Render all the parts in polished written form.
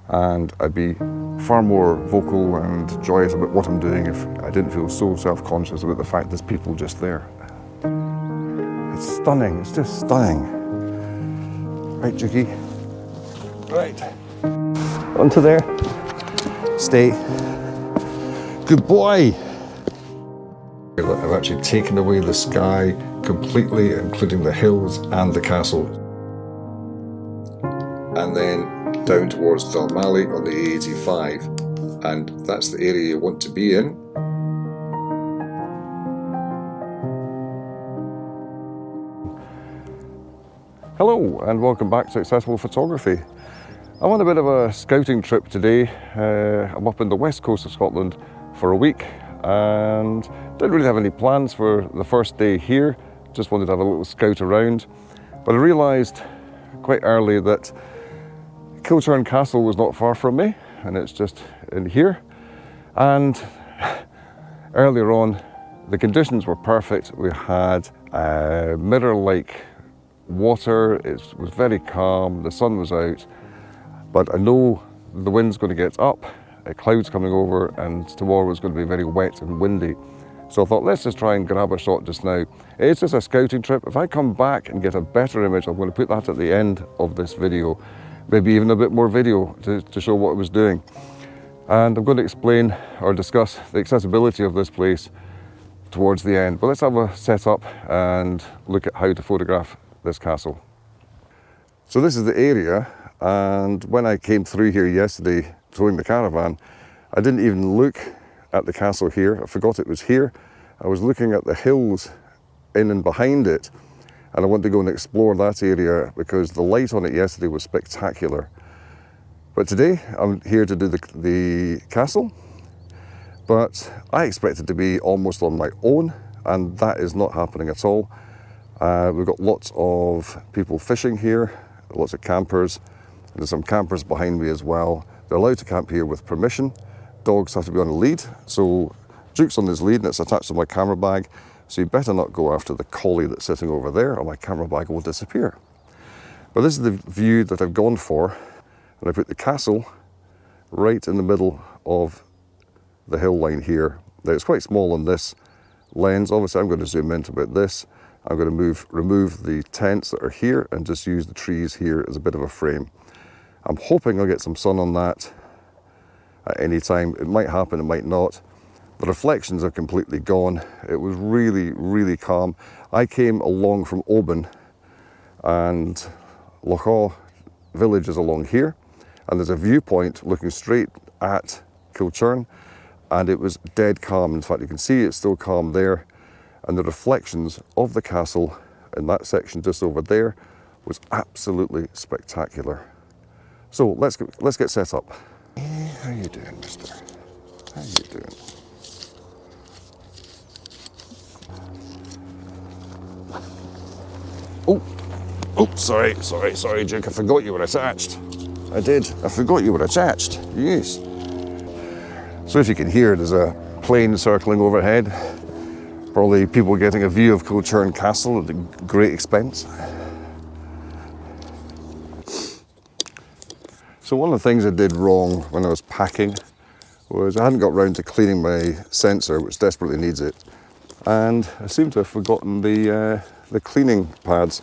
and I'd be far more vocal and joyous about what I'm doing if I didn't feel so self-conscious about the fact there's people just there. It's stunning, it's just stunning. Right, Juki? Right. Onto there. Stay. Good boy! I've actually taken away the sky completely, including the hills and the castle. And then down towards Dalmally on the A85. And that's the area you want to be in. Hello and welcome back to Accessible Photography. I'm on a bit of a scouting trip today. I'm up in the west coast of Scotland for a week and didn't really have any plans for the first day here. Just wanted to have a little scout around. But I realised quite early that Kilchurn Castle was not far from me, and it's just in here. And earlier on, the conditions were perfect. We had mirror-like water, it was very calm, the sun was out, but I know the wind's going to get up, clouds coming over, and tomorrow is going to be very wet and windy. So I thought, let's just try and grab a shot just now. It's just a scouting trip. If I come back and get a better image, I'm going to put that at the end of this video, maybe even a bit more video to show what I was doing. And I'm going to explain or discuss the accessibility of this place towards the end. But let's have a setup and look at how to photograph this castle. So this is the area, and when I came through here yesterday towing the caravan, I didn't even look at the castle here. I forgot it was here. I was looking at the hills in and behind it, and I want to go and explore that area because the light on it yesterday was spectacular. But today I'm here to do the castle, but I expect it to be almost on my own, and that is not happening at all. We've got lots of people fishing here, lots of campers. There's some campers behind me as well. They're allowed to camp here with permission. Dogs have to be on a lead. So Duke's on his lead and it's attached to my camera bag. So you better not go after the collie that's sitting over there or my camera bag will disappear. But this is the view that I've gone for. And I put the castle right in the middle of the hill line here. Now it's quite small on this lens. Obviously I'm going to zoom in to about this. I'm going to remove the tents that are here and just use the trees here as a bit of a frame. I'm hoping I'll get some sun on that at any time. It might happen, it might not. The reflections are completely gone. It was really, really calm. I came along from Oban, and Lochaw village is along here, and there's a viewpoint looking straight at Kilchurn, and it was dead calm. In fact, you can see it's still calm there. And the reflections of the castle in that section just over there was absolutely spectacular. So let's get set up. Hey, how you doing, mister? How you doing? Oh, sorry, Duke, I forgot you were attached. I did, I forgot you were attached, yes. So if you can hear, there's a plane circling overhead. Probably people getting a view of Kilchurn Castle at great expense. So one of the things I did wrong when I was packing was I hadn't got round to cleaning my sensor, which desperately needs it. And I seem to have forgotten the cleaning pads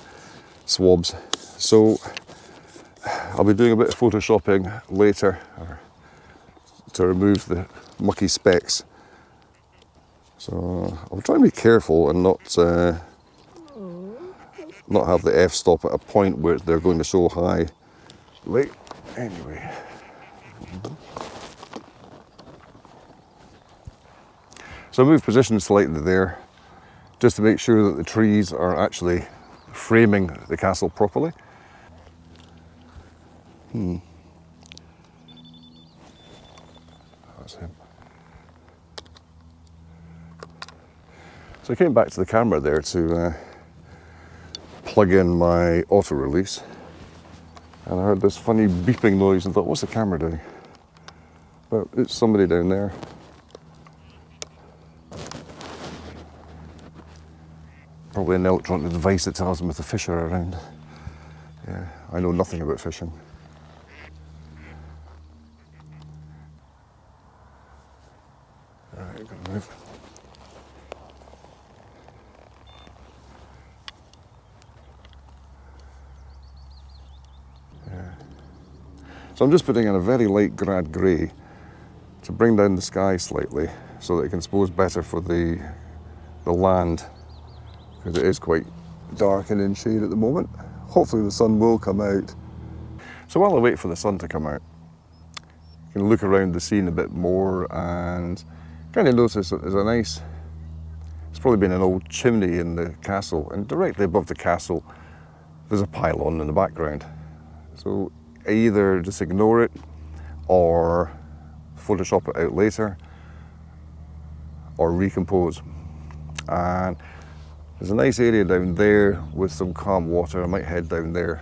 swabs. So I'll be doing a bit of photoshopping later to remove the mucky specks. So I'll try and be careful and not have the f-stop at a point where they're going to show high. Wait, anyway. So I moved position slightly there, just to make sure that the trees are actually framing the castle properly. That's him. So I came back to the camera there to plug in my auto release, and I heard this funny beeping noise and thought, what's the camera doing? But it's somebody down there. Probably an electronic device that tells them if the fish are around. Yeah, I know nothing about fishing. I'm gonna move. So I'm just putting in a very light grad grey to bring down the sky slightly so that it can expose better for the land, because it is quite dark and in shade at the moment. Hopefully the sun will come out. So while I wait for the sun to come out, you can look around the scene a bit more and kind of notice that there's a nice, it's probably been an old chimney in the castle, and directly above the castle there's a pylon in the background. So either just ignore it or Photoshop it out later or recompose. And there's a nice area down there with some calm water. I might head down there.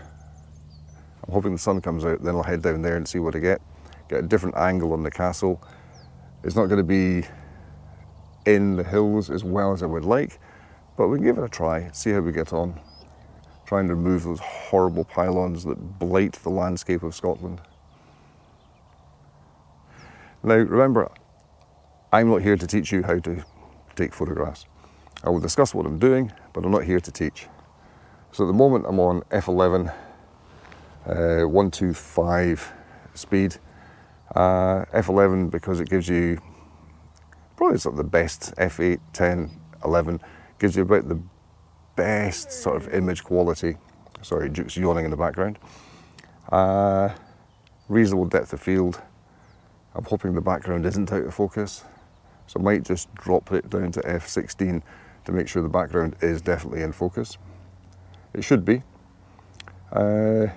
I'm hoping the sun comes out, then I'll head down there and see what I get. Get a different angle on the castle. It's not going to be in the hills as well as I would like, but we can give it a try, see how we get on. Try and remove those horrible pylons that blight the landscape of Scotland. Now remember, I'm not here to teach you how to take photographs. I will discuss what I'm doing, but I'm not here to teach. So at the moment I'm on F11, 125 speed. F11 because it gives you probably sort of the best. F8, 10, 11 gives you about the best sort of image quality. Sorry, Duke's yawning in the background. Reasonable depth of field. I'm hoping the background isn't out of focus, so I might just drop it down to F16 to make sure the background is definitely in focus. It should be. High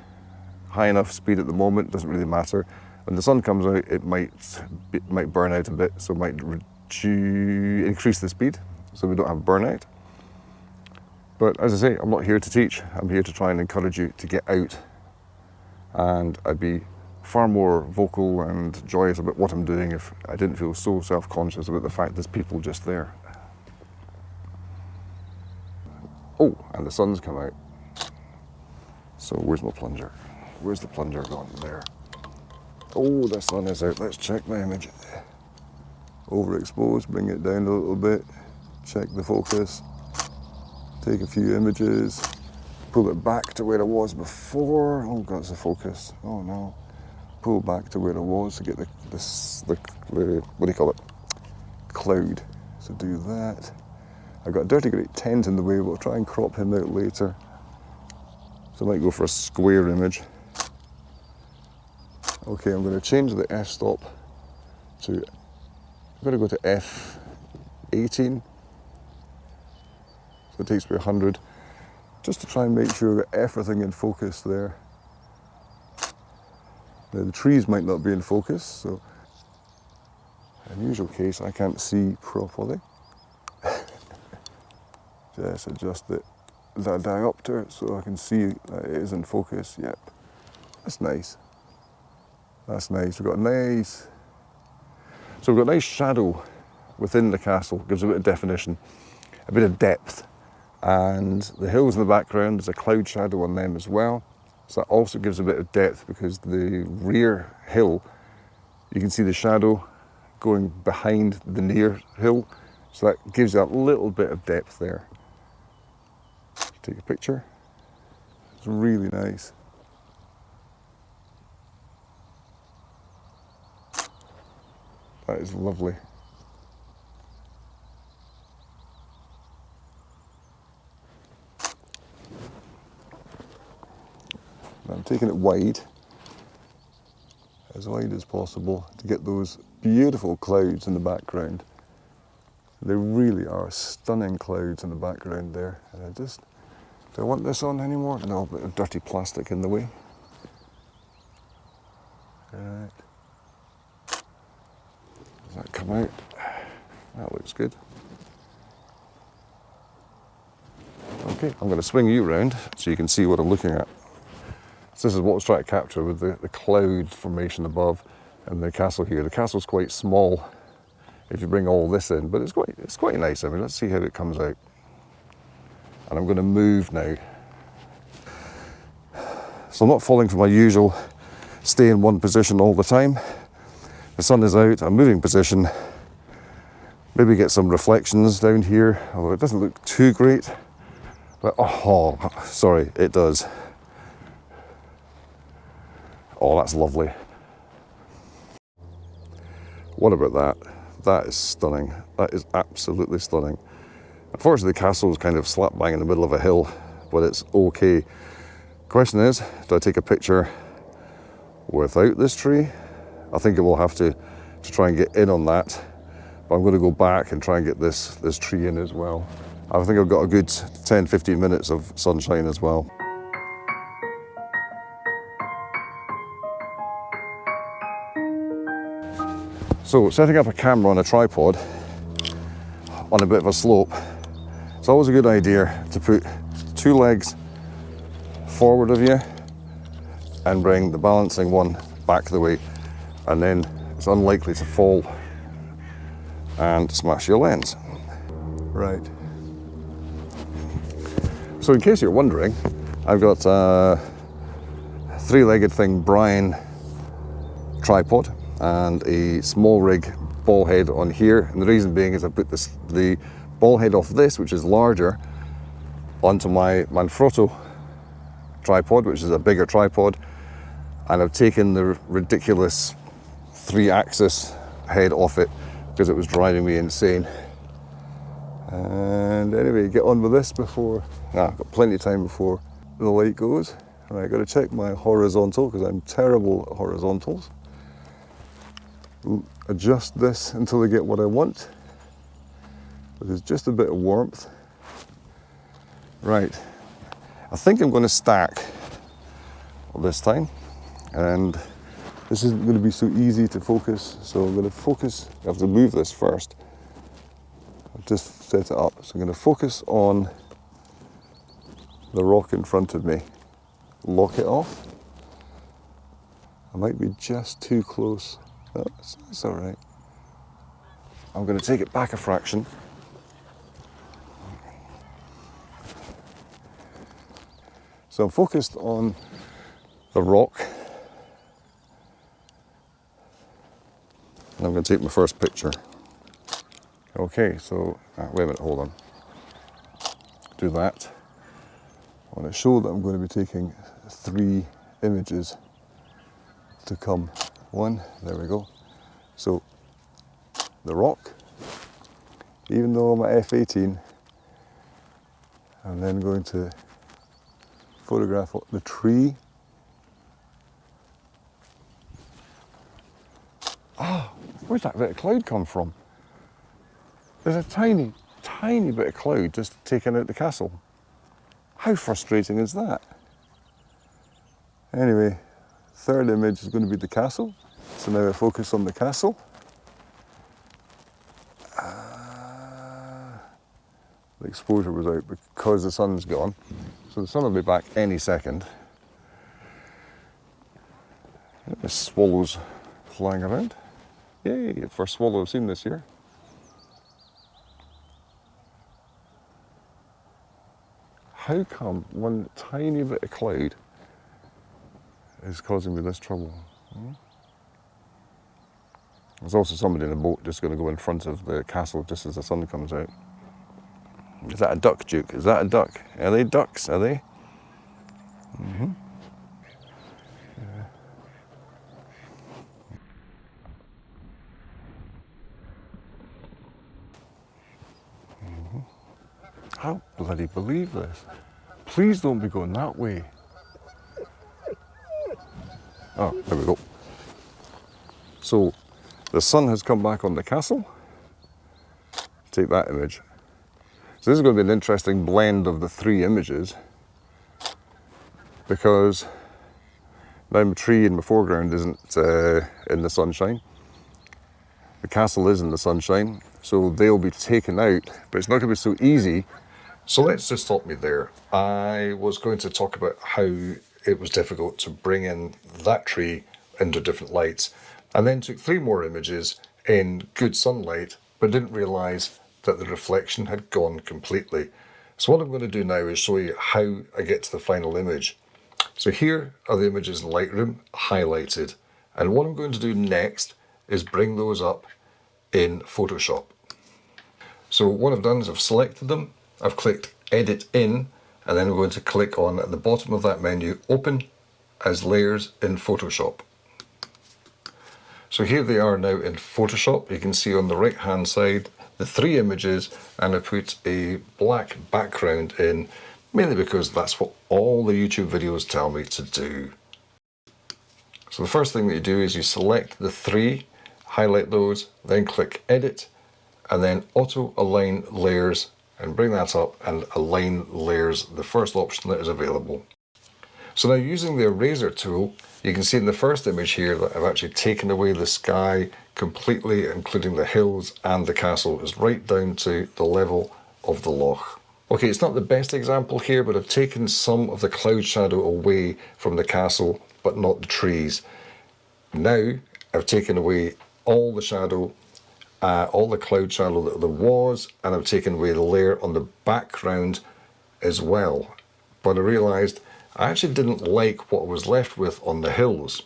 enough speed at the moment, doesn't really matter. When the sun comes out, it might burn out a bit, so it might increase the speed so we don't have burnout. But as I say, I'm not here to teach. I'm here to try and encourage you to get out. And I'd be far more vocal and joyous about what I'm doing if I didn't feel so self-conscious about the fact there's people just there. Oh, and the sun's come out. So where's my plunger? Where's the plunger gone? There. Oh, the sun is out. Let's check my image. Overexposed, bring it down a little bit. Check the focus. Take a few images, pull it back to where I was before. Oh God, it's the focus. Oh no. Pull back to where I was to get the what do you call it? Cloud. So do that. I've got a dirty great tent in the way, but I'll try and crop him out later. So I might go for a square image. Okay, I'm going to change the f-stop to, I'm going to go to f18. So it takes me 100, just to try and make sure I've got everything in focus there. Now the trees might not be in focus, so unusual case I can't see properly. Just adjust it, the diopter, so I can see that it is in focus. Yep, that's nice. That's nice. We've got nice shadow within the castle. Gives a bit of definition, a bit of depth. And the hills in the background, there's a cloud shadow on them as well. So that also gives a bit of depth, because the rear hill, you can see the shadow going behind the near hill. So that gives you a little bit of depth there. Take a picture. It's really nice. That is lovely. I'm taking it wide as possible to get those beautiful clouds in the background. They really are stunning clouds in the background there. And do I want this on anymore? No, a bit of dirty plastic in the way. Right. Does that come out? That looks good. Okay, I'm going to swing you around so you can see what I'm looking at. So this is what I was trying to capture with the cloud formation above and the castle here. The castle's quite small if you bring all this in, but it's quite nice. I mean, let's see how it comes out. And I'm going to move now. So I'm not falling for my usual stay in one position all the time. The sun is out, I'm moving position, Maybe get some reflections down here, although it doesn't look too great. But, oh, sorry, it does. Oh, that's lovely. What about that? That is stunning. That is absolutely stunning. Unfortunately, the castle is kind of slap bang in the middle of a hill, but it's okay. Question is, do I take a picture without this tree? I think I will have to try and get in on that. But I'm going to go back and try and get this tree in as well. I think I've got a good 10-15 minutes of sunshine as well. So setting up a camera on a tripod on a bit of a slope, it's always a good idea to put two legs forward of you and bring the balancing one back the way, and then it's unlikely to fall and smash your lens. Right. So in case you're wondering, I've got a three-legged thing Brian tripod and a small rig ball head on here, and the reason being is I put the ball head off this, which is larger, onto my Manfrotto tripod, which is a bigger tripod, and I've taken the ridiculous 3-axis head off it because it was driving me insane. And anyway, get on with this before, I've got plenty of time before the light goes. Right, got to check my horizontal because I'm terrible at horizontals. Adjust this until I get what I want. There's just a bit of warmth. Right, I think I'm going to stack this time, and this isn't going to be so easy to focus, so I'm going to focus. I have to move this first. I've just set it up, so I'm going to focus on the rock in front of me, lock it off. I might be just too close. Oh, it's all right. I'm going to take it back a fraction. So I'm focused on the rock. And I'm going to take my first picture. Okay, so, wait a minute, hold on. Do that. I want to show that I'm going to be taking 3 images to come. 1, there we go. So, the rock, even though I'm at f18, I'm then going to photograph the tree. Where's that bit of cloud come from? There's a tiny, tiny bit of cloud just taking out the castle. How frustrating is that? Anyway, third image is going to be the castle. So now I focus on the castle. The exposure was out because the sun's gone. So the sun will be back any second. There's swallows flying around. Yay, first swallow I've seen this year. How come one tiny bit of cloud is causing me this trouble? There's also somebody in a boat just going to go in front of the castle just as the sun comes out. Is that a duck, Duke? Is that a duck? Are they ducks, are they? Mm-hmm. I don't bloody believe this. Please don't be going that way. Oh, there we go. So the sun has come back on the castle. Take that image. So this is going to be an interesting blend of the 3 images, because now my tree in the foreground isn't in the sunshine. The castle is in the sunshine, so they'll be taken out, but it's not going to be so easy. So let's just stop me there. I was going to talk about how it was difficult to bring in that tree into different lights, and then took 3 more images in good sunlight, but didn't realise that the reflection had gone completely. So what I'm going to do now is show you how I get to the final image. So here are the images in Lightroom highlighted, and what I'm going to do next is bring those up in Photoshop. So what I've done is I've selected them, I've clicked Edit In, and then I'm going to click on, at the bottom of that menu, Open as Layers in Photoshop. So here they are now in Photoshop. You can see on the right hand side the 3 images, and I put a black background in, mainly because that's what all the YouTube videos tell me to do. So the first thing that you do is you select the 3, highlight those, then click Edit, and then Auto Align Layers, and bring that up and align layers, the first option that is available. So now using the eraser tool, you can see in the first image here that I've actually taken away the sky completely, including the hills and the castle. It's right down to the level of the loch. Okay, it's not the best example here, but I've taken some of the cloud shadow away from the castle, but not the trees. Now I've taken away all the shadow, all the cloud shadow that there was, and I've taken away the layer on the background as well. But I realised I actually didn't like what I was left with on the hills.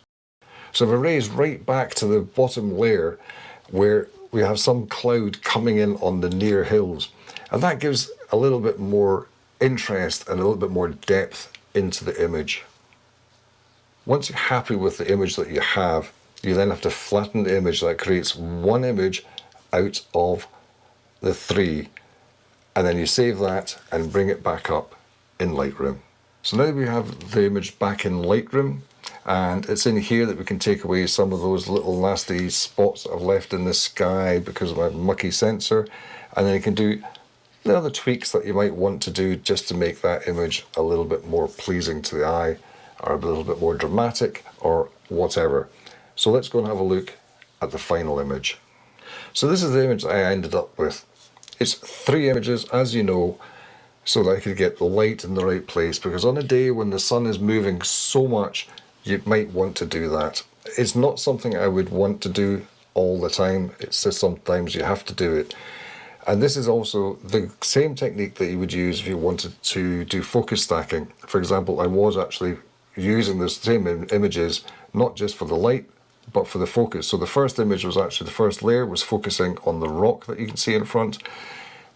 So I've erased right back to the bottom layer where we have some cloud coming in on the near hills. And that gives a little bit more interest and a little bit more depth into the image. Once you're happy with the image that you have, you then have to flatten the image. That creates one image out of the 3, and then you save that and bring it back up in Lightroom. So now we have the image back in Lightroom, and it's in here that we can take away some of those little nasty spots that I've left in the sky because of my mucky sensor, and then you can do the other tweaks that you might want to do just to make that image a little bit more pleasing to the eye, or a little bit more dramatic, or whatever. So let's go and have a look at the final image. So this is the image I ended up with. It's 3 images, as you know, so that I could get the light in the right place, because on a day when the sun is moving so much, you might want to do that. It's not something I would want to do all the time, it's just sometimes you have to do it. And this is also the same technique that you would use if you wanted to do focus stacking. For example, I was actually using the same images, not just for the light, but for the focus. So the first image was actually, the first layer was focusing on the rock that you can see in front.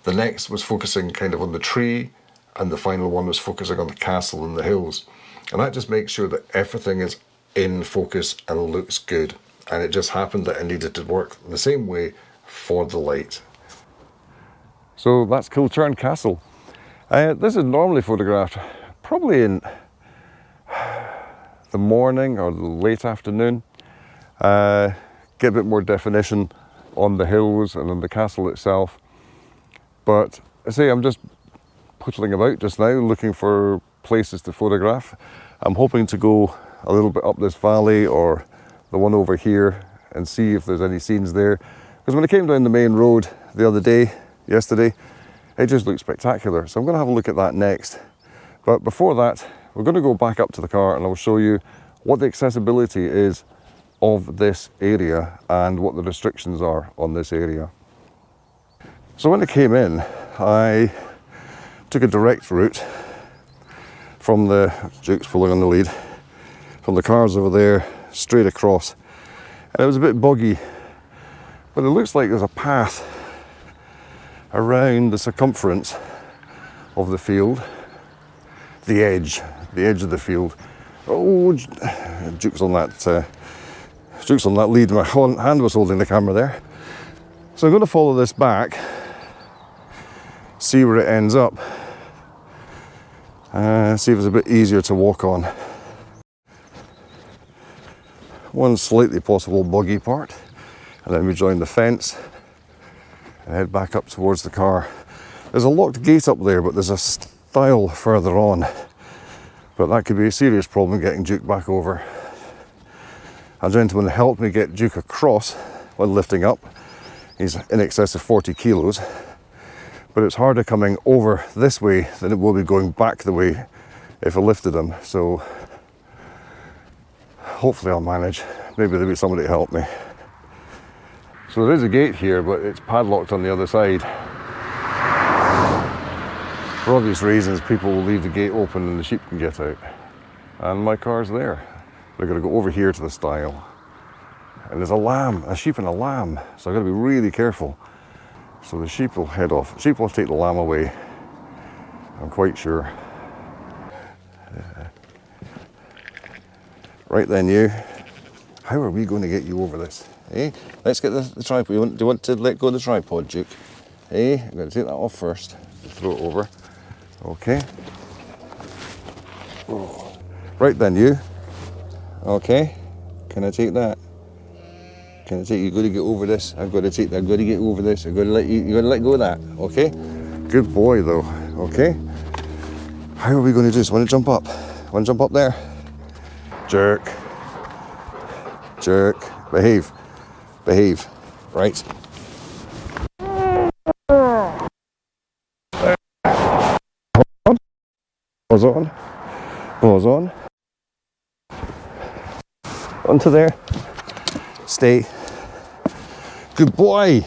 The next was focusing kind of on the tree, and the final one was focusing on the castle and the hills. And that just makes sure that everything is in focus and looks good. And it just happened that I needed to work the same way for the light. So that's Kilchurn Castle. This is normally photographed probably in the morning or the late afternoon. Get a bit more definition on the hills and on the castle itself. But I say I'm just puttling about just now, looking for places to photograph. I'm hoping to go a little bit up this valley or the one over here and see if there's any scenes there. Because when I came down the main road the other day, yesterday, it just looked spectacular. So I'm going to have a look at that next. But before that, we're going to go back up to the car and I'll show you what the accessibility is of this area and what the restrictions are on this area. So when I came in, I took a direct route from the, Duke's pulling on the lead, from the cars over there, straight across. And it was a bit boggy, but it looks like there's a path around the circumference of the field, the edge of the field. Oh, Duke's on that lead. My hand was holding the camera there. So I'm going to follow this back, see where it ends up, see if it's a bit easier to walk on. One slightly possible boggy part, and then we join the fence and head back up towards the car. There's a locked gate up there, but there's a stile further on, but that could be a serious problem getting Duke back over. A gentleman helped me get Duke across when lifting up. He's in excess of 40 kilos, but it's harder coming over this way than it will be going back the way if I lifted him. So hopefully I'll manage. Maybe there'll be somebody to help me. So there is a gate here, but it's padlocked on the other side. For obvious reasons, people will leave the gate open and the sheep can get out. And my car's there. They're going to go over here to the stile. And there's a lamb, a sheep and a lamb. So I've got to be really careful. So the sheep will head off. Sheep will take the lamb away, I'm quite sure. Right then, you. How are we going to get you over this? Eh? Let's get the tripod. Do you want to let go of the tripod, Duke? Eh? I'm going to take that off first. Throw it over. Okay. Oh. Right then, you. Okay. Can I take that? Can I take? You've got to get over this. I've got to take that. I've got to get over this. I've got to let you. You've got to let go of that. Okay. Good boy, though. Okay. How are we going to do this? Want to jump up? Want to jump up there? Jerk. Jerk. Behave. Behave. Right. Pause on. Pause on. Onto there. Stay. Good boy.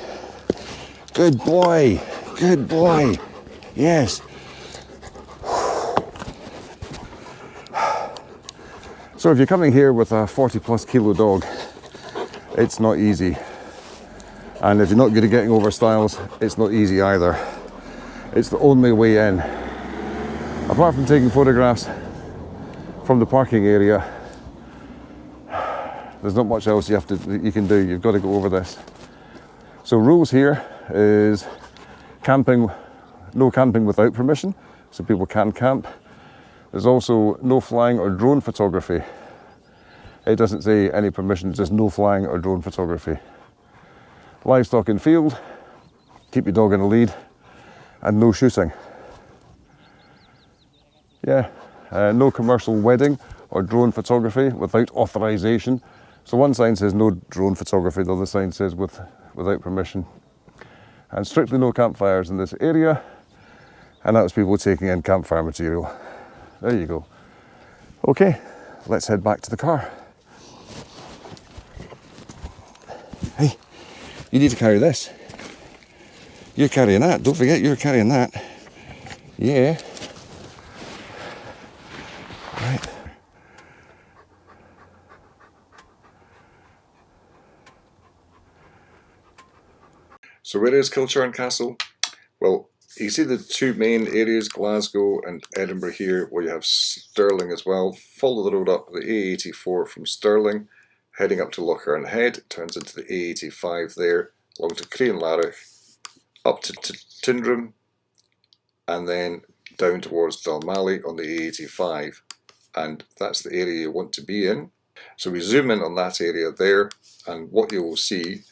Good boy. Good boy. Yes. So if you're coming here with a 40+ kilo dog, it's not easy. And if you're not good at getting over stiles, it's not easy either. It's the only way in. Apart from taking photographs from the parking area, there's not much else you can do. You've got to go over this. So rules here is camping, no camping without permission, so people can camp. There's also no flying or drone photography. It doesn't say any permission, just no flying or drone photography. Livestock in field, keep your dog in a lead, and no shooting. Yeah, no commercial wedding or drone photography without authorization. So one sign says no drone photography, the other sign says without permission. And strictly no campfires in this area, and that was people taking in campfire material. There you go. Okay, let's head back to the car. Hey, you need to carry this. You're carrying that. Don't forget you're carrying that. Yeah. Right. So where is Kilchurn Castle? Well, you see the two main areas, Glasgow and Edinburgh here, where you have Stirling as well. Follow the road up the A84 from Stirling, heading up to Lochern Head, turns into the A85 there, along to Crianlarich, up to Tindrum, and then down towards Dalmally on the A85. And that's the area you want to be in. So we zoom in on that area there, and what you will see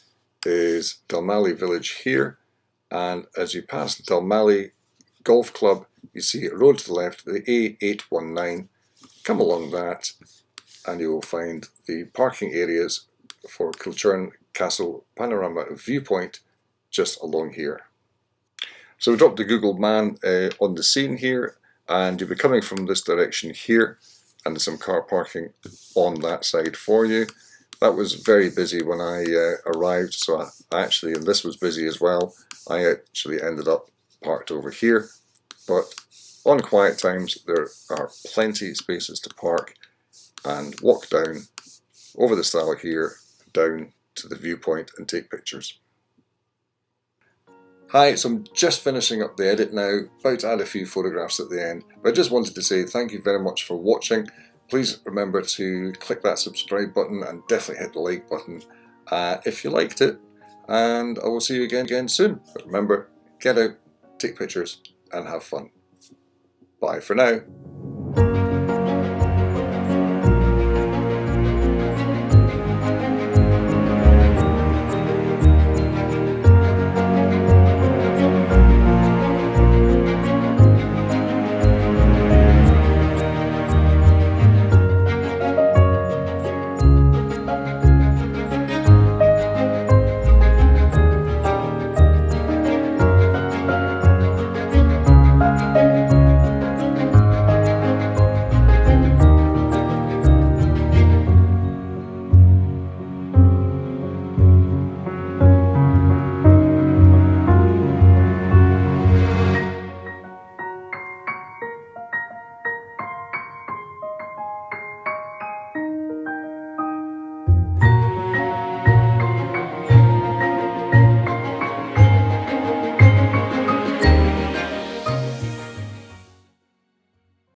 is Dalmally village here. And as you pass Dalmally Golf Club, you see a road to the left, the A819. Come along that, and you will find the parking areas for Kilchurn Castle Panorama Viewpoint just along here. So we dropped the Google Man on the scene here, and you'll be coming from this direction here, and there's some car parking on that side for you. That was very busy when I arrived, so and this was busy as well. I actually ended up parked over here, but on quiet times there are plenty of spaces to park and walk down over the stile here, down to the viewpoint and take pictures. Hi, so I'm just finishing up the edit now, about to add a few photographs at the end, but I just wanted to say thank you very much for watching. Please remember to click that subscribe button and definitely hit the like button if you liked it, and I will see you again soon. But remember, get out, take pictures and have fun. Bye for now.